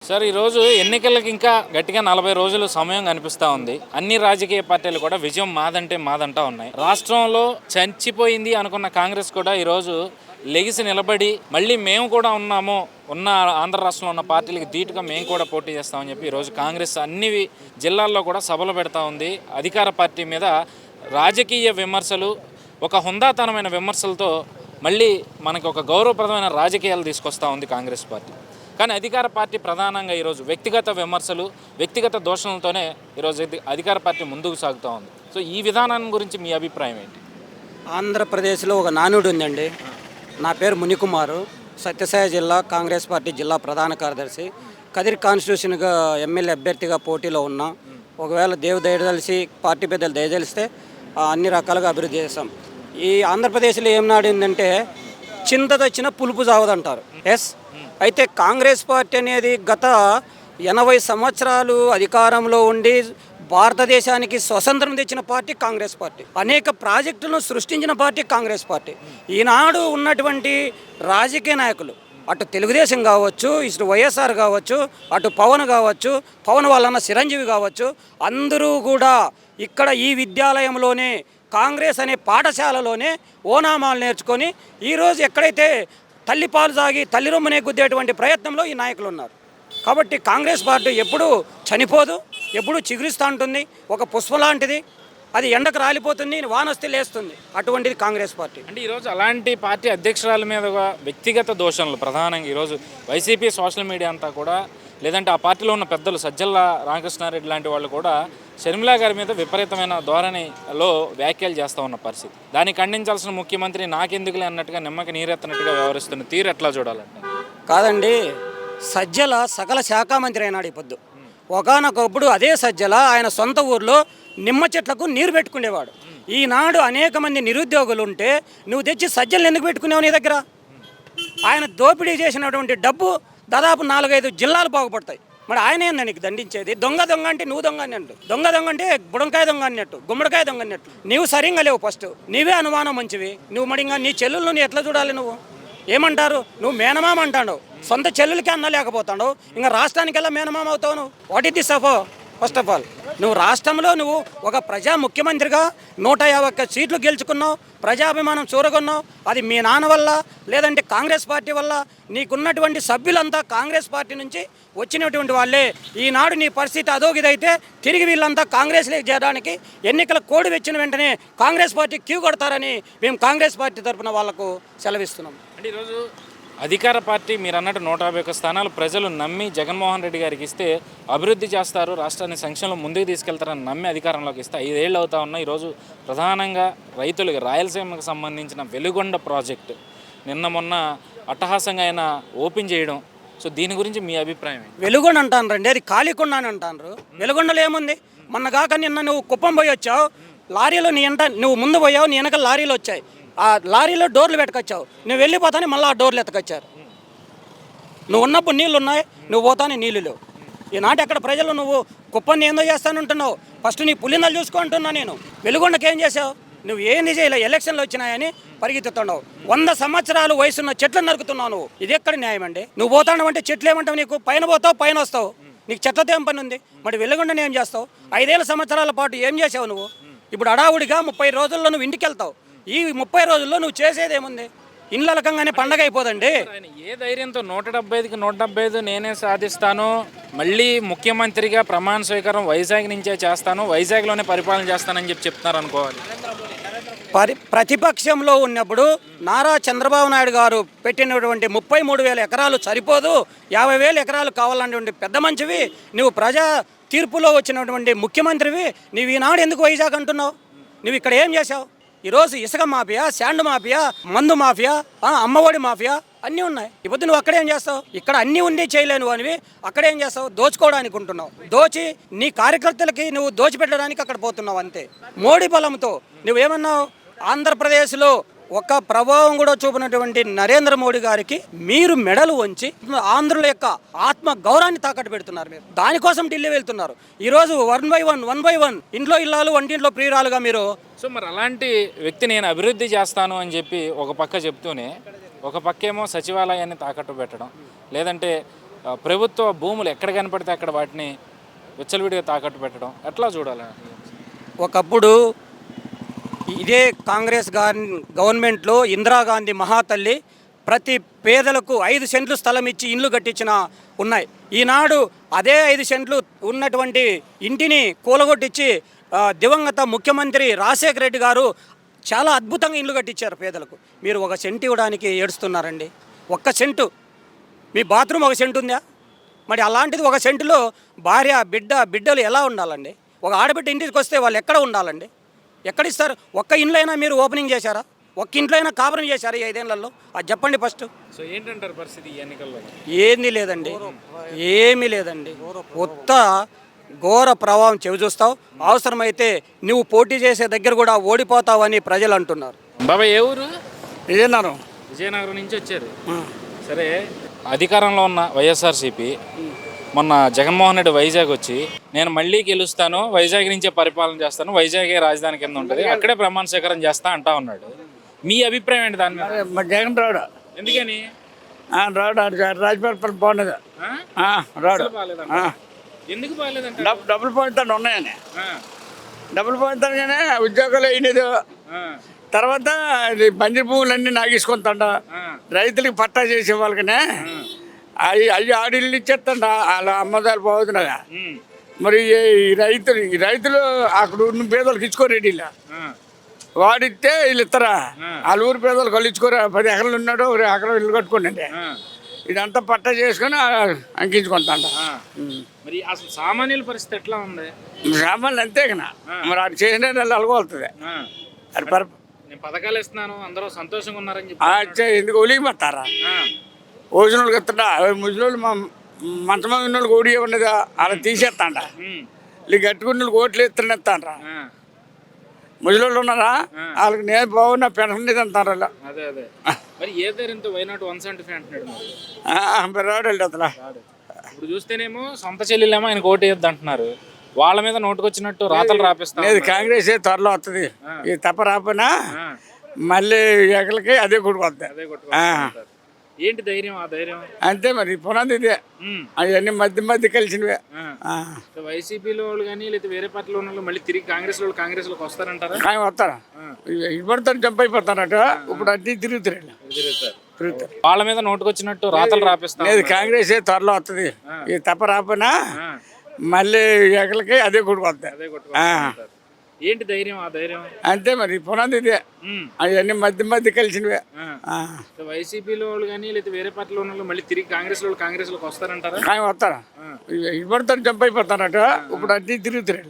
Sir ఈరోజు ఎన్నికలకు ఇంకా గట్టిగా 40 రోజులు సమయం కనిపిస్తూ ఉంది. అన్ని రాజకీయ పార్టీలు కూడా విజయం మాదంటే మాదంటా ఉన్నాయి. రాష్ట్రంలో చచ్చిపోయింది అనుకున్న కాంగ్రెస్ కూడా ఈరోజు లెగిసి నిలబడి మళ్ళీ మేము కూడా ఉన్నాము, ఉన్న ఆంధ్ర రాష్ట్రంలో ఉన్న పార్టీలకు ధీటుగా మేము కూడా పోటీ చేస్తామని చెప్పి ఈరోజు కాంగ్రెస్ అన్ని జిల్లాల్లో కూడా సభలు పెడతా ఉంది. అధికార పార్టీ మీద రాజకీయ విమర్శలు, ఒక హుందాతనమైన విమర్శలతో మళ్ళీ మనకు ఒక గౌరవప్రదమైన రాజకీయాలు తీసుకొస్తూ ఉంది కాంగ్రెస్ పార్టీ. కానీ అధికార పార్టీ ప్రధానంగా ఈరోజు వ్యక్తిగత విమర్శలు, వ్యక్తిగత దోషణలతోనే ఈరోజు అధికార పార్టీ ముందుకు సాగుతూ ఉంది. సో ఈ విధానాన్ని గురించి మీ అభిప్రాయం ఏంటి? ఆంధ్రప్రదేశ్లో ఒక నానుడు ఉందండి. నా పేరు మునికుమారు, సత్యసాయి జిల్లా కాంగ్రెస్ పార్టీ జిల్లా ప్రధాన కార్యదర్శి. కదిరి కాన్స్టిట్యూషన్గా ఎమ్మెల్యే అభ్యర్థిగా పోటీలో ఉన్నా. ఒకవేళ దేవుడు దయదలిసి పార్టీ పెద్దలు దయదలిస్తే అన్ని రకాలుగా అభివృద్ధి చేస్తాం. ఈ ఆంధ్రప్రదేశ్లో ఏం నాడిందంటే చింతదొచ్చిన పులుపు చావదంటారు. ఎస్, అయితే కాంగ్రెస్ పార్టీ అనేది గత 80 సంవత్సరాలు అధికారంలో ఉండి భారతదేశానికి స్వతంత్రం తెచ్చిన పార్టీ కాంగ్రెస్ పార్టీ. అనేక ప్రాజెక్టులను సృష్టించిన పార్టీ కాంగ్రెస్ పార్టీ. ఈనాడు ఉన్నటువంటి రాజకీయ నాయకులు, అటు తెలుగుదేశం కావచ్చు, ఇటు వైఎస్ఆర్ కావచ్చు, అటు పవన్ కావచ్చు, పవన్ వాళ్ళన్న చిరంజీవి కావచ్చు, అందరూ కూడా ఇక్కడ ఈ విద్యాలయంలోనే కాంగ్రెస్ అనే పాఠశాలలోనే ఓనామాలు నేర్చుకొని ఈరోజు ఎక్కడైతే తల్లిపాలు సాగి తల్లి రొమ్మునే గుద్దేటువంటి ప్రయత్నంలో ఈ నాయకులు ఉన్నారు. కాబట్టి కాంగ్రెస్ పార్టీ ఎప్పుడూ చనిపోదు, ఎప్పుడూ చిగురిస్తూ ఉంటుంది. ఒక పుష్పం లాంటిది, అది ఎండకు రాలిపోతుంది, వానొస్తే లేస్తుంది. అటువంటిది కాంగ్రెస్ పార్టీ. అంటే ఈరోజు అలాంటి పార్టీ అధ్యక్షురాల మీద వ్యక్తిగత దోషణలు ప్రధానంగా ఈరోజు వైసీపీ సోషల్ మీడియా అంతా కూడా, లేదంటే ఆ పార్టీలో ఉన్న పెద్దలు సజ్జల రామకృష్ణారెడ్డి లాంటి వాళ్ళు కూడా షర్మిలా గారి మీద విపరీతమైన ధోరణిలో వ్యాఖ్యలు చేస్తూ ఉన్న పరిస్థితి. దాన్ని ఖండించాల్సిన ముఖ్యమంత్రి నాకెందుకులే అన్నట్టుగా నిమ్మకి నీరెత్తనట్టుగా వ్యవహరిస్తున్న తీరు ఎట్లా చూడాలంటే? కాదండి, సజ్జల సకల శాఖ మంత్రి అయినాడు ఈ పొద్దు. ఒకనొకప్పుడు అదే సజ్జల ఆయన సొంత ఊర్లో నిమ్మ చెట్లకు నీరు పెట్టుకునేవాడు. ఈనాడు అనేక మంది నిరుద్యోగులు ఉంటే నువ్వు తెచ్చి సజ్జలు ఎందుకు పెట్టుకునేవు నీ దగ్గర? ఆయన దోపిడీ చేసినటువంటి డబ్బు దాదాపు 4-5 జిల్లాలు బాగుపడతాయి. మరి ఆయన ఏందా నీకు దండించేది? దొంగ దొంగ అంటే నువ్వు దొంగ అన్నట్టు, దొంగ దొంగ అంటే బుడంకాయ దొంగ అన్నట్టు, గుమ్మడికాయ దొంగ అన్నట్టు. నీవు సరిగ్గా లేవు. ఫస్ట్ నీవే అనుమానం మంచివి. నువ్వు మరి ఇంకా నీ చెల్లెళ్ళు ఎట్లా చూడాలి? నువ్వు ఏమంటారు? నువ్వు మేనమామ అంటాడు, సొంత చెల్లెలకి అన్న లేకపోతాడు, ఇంకా రాష్ట్రానికెల్లా మేనమామ అవుతావు నువ్వు. వాట్ ఇస్ దిస్ అఫో? ఫస్ట్ ఆఫ్ ఆల్ నువ్వు రాష్ట్రంలో నువ్వు ఒక ప్రజా ముఖ్యమంత్రిగా 151 సీట్లు గెలుచుకున్నావు, ప్రజాభిమానం చూరగొన్నావు. అది మీ నాన్న వల్ల, లేదంటే కాంగ్రెస్ పార్టీ వల్ల. నీకున్నటువంటి సభ్యులంతా కాంగ్రెస్ పార్టీ నుంచి వచ్చినటువంటి వాళ్ళే. ఈనాడు నీ పరిస్థితి అదోగిదైతే తిరిగి వీళ్ళంతా కాంగ్రెస్లోకి చేరడానికి ఎన్నికల కోడ్ వచ్చిన వెంటనే కాంగ్రెస్ పార్టీ క్యూ కొడతారని మేము కాంగ్రెస్ పార్టీ తరఫున వాళ్లకు సెలవిస్తున్నాం. అంటే ఈరోజు అధికార పార్టీ మీరు అన్నట్టు 151 స్థానాలు ప్రజలు నమ్మి జగన్మోహన్ రెడ్డి గారికి ఇస్తే అభివృద్ధి చేస్తారు, రాష్ట్రాన్ని సంక్షేమంలో ముందుకు తీసుకెళ్తారని నమ్మి అధికారంలోకి ఇస్తే 5 ఏళ్ళు అవుతా ఉన్నాయి. ఈరోజు ప్రధానంగా రైతులకు రాయలసీమకు సంబంధించిన వెలుగొండ ప్రాజెక్టు నిన్న మొన్న అట్టహాసంగా ఆయన ఓపెన్ చేయడం. సో దీని గురించి మీ అభిప్రాయం? వెలుగొండ అంటాను రండి, అది ఖాళీకొండ అని అంటారు. వెలుగొండలో ఏముంది? మొన్న కాక నిన్న నువ్వు కుప్పం పోయి వచ్చావు, లారీలో నీ ఎంట నువ్వు ముందు పోయావు, నీ వెనక లారీలు వచ్చాయి. ఆ లారీలో డోర్లు పెట్టుకొచ్చావు, నువ్వు వెళ్ళిపోతానే మళ్ళీ ఆ డోర్లు ఎత్తుకొచ్చారు. నువ్వు ఉన్నప్పుడు నీళ్ళు ఉన్నాయి, నువ్వు పోతానే నీళ్ళు లేవు. ఈనాటి అక్కడ ప్రజలు నువ్వు కుప్పని ఏందో చేస్తానంటున్నావు. ఫస్ట్ నీ పులిందలు చూసుకుంటున్నా నేను. వెలుగొండకి ఏం చేసావు? నువ్వు ఏంది చేయలే. ఎలక్షన్లు వచ్చినాయని పరిగెత్తుతున్నావు. 100 సంవత్సరాలు వయసున్న చెట్లు నరుకుతున్నావు నువ్వు. ఇది ఎక్కడ న్యాయం అండి? నువ్వు పోతాను అంటే చెట్లు ఏమంటావు? నీకు పైన పోతావు, పైన వస్తావు, నీకు చెట్లతో ఏం పని ఉంది? మరి వెలుగొండని ఏం చేస్తావు? 5 సంవత్సరాల పాటు ఏం చేసావు నువ్వు? ఇప్పుడు అడావుడిగా 30 రోజుల్లో నువ్వు ఇంటికి వెళ్తావు. ఈ 30 రోజుల్లో నువ్వు చేసేదేముంది? ఇండ్ల రకంగానే పండగ అయిపోదండి. ఏ ధైర్యంతో 175కి 175 నేనే సాధిస్తాను, మళ్ళీ ముఖ్యమంత్రిగా ప్రమాణ స్వీకారం వైజాగ్ నుంచే చేస్తాను, వైజాగ్లోనే పరిపాలన చేస్తానని చెప్తున్నారు అనుకోవాలి. ప్రతిపక్షంలో ఉన్నప్పుడు నారా చంద్రబాబు నాయుడు గారు పెట్టినటువంటి 33,000 ఎకరాలు సరిపోదు, 50,000 ఎకరాలు కావాలన్నటువంటి పెద్ద మంచివి. నువ్వు ప్రజా తీర్పులో వచ్చినటువంటి ముఖ్యమంత్రివి. నువ్వు ఈనాడు ఎందుకు వైజాగ్ అంటున్నావు? నువ్వు ఇక్కడ ఏం చేసావు? ఈరోజు ఇసుక మాఫియా, శాండ్ మాఫియా, మందు మాఫియా, అమ్మఒడి మాఫియా అన్నీ ఉన్నాయి. ఇప్పుడు నువ్వు అక్కడేం చేస్తావు? ఇక్కడ అన్నీ ఉండి చేయలేను అనివి అక్కడేం చేస్తావు? దోచుకోవడానికి ఉంటున్నావు. దోచి నీ కార్యకర్తలకి నువ్వు దోచిపెట్టడానికి అక్కడ పోతున్నావు అంతే. మోడీ బలంతో నువ్వేమన్నావు? ఆంధ్రప్రదేశ్లో ఒక ప్రభావం కూడా చూపినటువంటి నరేంద్ర మోడీ గారికి మీరు మెడలు వంచి ఆంధ్రుల యొక్క ఆత్మ గౌరవాన్ని తాకట్టు పెడుతున్నారు. మీరు దానికోసం ఢిల్లీ వెళ్తున్నారు. ఈరోజు 1 by 1 ఇంట్లో ఇల్లాలు వంటింట్లో ప్రియురాలుగా మీరు. సో మరి అలాంటి వ్యక్తి నేను అభివృద్ధి చేస్తాను అని చెప్పి ఒక పక్క చెప్తూనే, ఒక పక్కేమో సచివాలయాన్ని తాకట్టు పెట్టడం, లేదంటే ప్రభుత్వ భూములు ఎక్కడ కనపడితే అక్కడ వాటిని విచ్చలవిడిగా తాకట్టు పెట్టడం ఎట్లా చూడాలి? ఒకప్పుడు ఇదే కాంగ్రెస్ గవర్నమెంట్లో ఇందిరాగాంధీ మహాతల్లి ప్రతి పేదలకు 5 సెంట్లు స్థలం ఇచ్చి ఇండ్లు కట్టించిన ఉన్నాయి. ఈనాడు అదే 5 సెంట్లు ఉన్నటువంటి ఇంటిని కూలగొట్టించి దివంగత ముఖ్యమంత్రి రాజశేఖర రెడ్డి గారు చాలా అద్భుతంగా ఇండ్లు కట్టించారు పేదలకు. మీరు 1 సెంటు ఇవ్వడానికి ఏడుస్తున్నారండి. 1 సెంటు, మీ బాత్రూమ్ 1 సెంటు ఉందా? మరి అలాంటిది 1 సెంటులో భార్య బిడ్డలు ఎలా ఉండాలండి? ఒక ఆడబిడ్డ ఇంటికి వస్తే వాళ్ళు ఎక్కడ ఉండాలండి? ఎక్కడిస్తారు? 1 ఇంట్లో అయినా మీరు ఓపెనింగ్ చేశారా? 1 ఇంట్లో అయినా కాపురం చేశారు ఈ 5 ఏళ్లలో? అది చెప్పండి ఫస్ట్. సో ఏంటంటారు పరిస్థితి ఈ ఎన్నికల్లో? ఏంది లేదండి, ఏమీ లేదండి. కొత్త ఘోర ప్రభావం చూస్తావు. అవసరమైతే నువ్వు పోటీ చేసే దగ్గర కూడా ఓడిపోతావని ప్రజలు అంటున్నారు. బాబాయ్ ఏ ఊరు? విజయనగరం. విజయనగరం నుంచి వచ్చారు. సరే, అధికారంలో ఉన్న వైఎస్ఆర్సీపీ మొన్న జగన్మోహన్ రెడ్డి వైజాగ్ వచ్చి నేను మళ్ళీ గెలుస్తాను, వైజాగ్ నుంచే పరిపాలన చేస్తాను, వైజాగే రాజధాని కింద ఉంటుంది, అక్కడే ప్రమాణ స్వీకారం చేస్తా అంటా ఉన్నాడు. మీ అభిప్రాయం ఏంటి దాని మీద? జగన్ రాడు. ఎందుకని రాడు? రాజపరిపాలన బాగున్నది. రాడు. ఎందుకు బాగాలేదంట? డబ్బులు పోయితాను ఉన్నాయని, డబ్బులు పోయితాను కానీ ఉద్యోగాలు అయినది. తర్వాత బంజరు భూములన్నీ నాగేసుకుంటాడ, రైతులకి పట్టా చేసే వాళ్ళకనే అవి ఆడిల్లు ఇచ్చేస్తాడ. వాళ్ళ అమ్మదాలు పోతున్నాగా. మరి ఈ రైతులు అక్కడ ఉన్న పేదలకు ఇచ్చుకోరేడు. ఇలా వాడితే వీళ్ళు ఇస్తారా? వాళ్ళ ఊరు పేదలు వాళ్ళు ఇచ్చుకోరా. 10 ఎకరాలు ఉన్నాడు, 1 ఎకరం ఇల్లు కట్టుకోండి. ఇదంతా పట్టా చేసుకుని అంకించుకుంటాడ. మరి అసలు సామాన్యుల పరిస్థితి ఎట్లా ఉంది? సామాన్లు అంతే కదా. మరి అది చేసిన అలగవుతుంది. అది నేను పథకాలు ఇస్తున్నాను, అందరూ సంతోషంగా ఉన్నారని చెప్పి ఎందుకు ఒలిగిపోతారా? ఓసిన వాళ్ళకి ఇస్తాడా? ముసలి మంచమంది ఉన్న వాళ్ళకి ఓడి ఉన్నదా? అలా తీసేస్తాడ. వీళ్ళు కట్టుకున్న వాళ్ళకి ఓట్లు ఇస్తాడా? ముసలి ఉన్నారా? వాళ్ళకి నేను బాగున్నా పెన్షన్ ఇది అంటారు. అలా అదే అదే మరి ఏ ధైర్యంతో వైనాట్ 175 అంటున్నాడు రాడు అసలు. ఇప్పుడు చూస్తేనేమో సొంత చెల్లెలేమో ఆయన ఓటు వేయద్దు అంటున్నారు. వాళ్ళ మీద నోటుకొచ్చినట్టు రాతలు రాపిస్తాను. లేదు, కాంగ్రెస్ త్వరలో వస్తుంది. ఇది తప్ప రాపోయినా మళ్ళీ ఎకలకి అదే కొట్టుకొస్తాయి. ఏంటి ధైర్యం? ఆ ధైర్యం అంతే. మరి పునాది ఇదే. అవన్నీ మధ్య కలిసినవే. వైసీపీలో వాళ్ళు కానీ లేదా వేరే పార్టీలో ఉన్న వాళ్ళు మళ్ళీ తిరిగి కాంగ్రెస్ లోకి వస్తారంటారా? కానీ వస్తారా? ఇవ్వడతారు, జంప్ అయిపోతారట. ఇప్పుడు అన్ని తిరుగుతారు. వాళ్ళ మీద నోటుకొచ్చినట్టు రాతలు రాపిస్తాను. లేదు, కాంగ్రెస్ త్వరలో వస్తుంది. ఇది తప్ప రాపోయినా మళ్ళీ ఎకలకి అదే కొట్టుకొస్తాయి. ఏంటి ధైర్యం? ఆ ధైర్యం అంతే. మరి పునాది ఇదే. అవన్నీ మధ్య కలిసినవే. వైసీపీలో వాళ్ళు కానీ లేదా వేరే పార్టీలో ఉన్న వాళ్ళు మళ్ళీ తిరిగి కాంగ్రెస్ లోకి వస్తారంటారా? కానీ వస్తారా? ఇవ్వడతారు, జంప్ అయిపోతారట. ఇప్పుడు అన్ని తిరుగుతారు.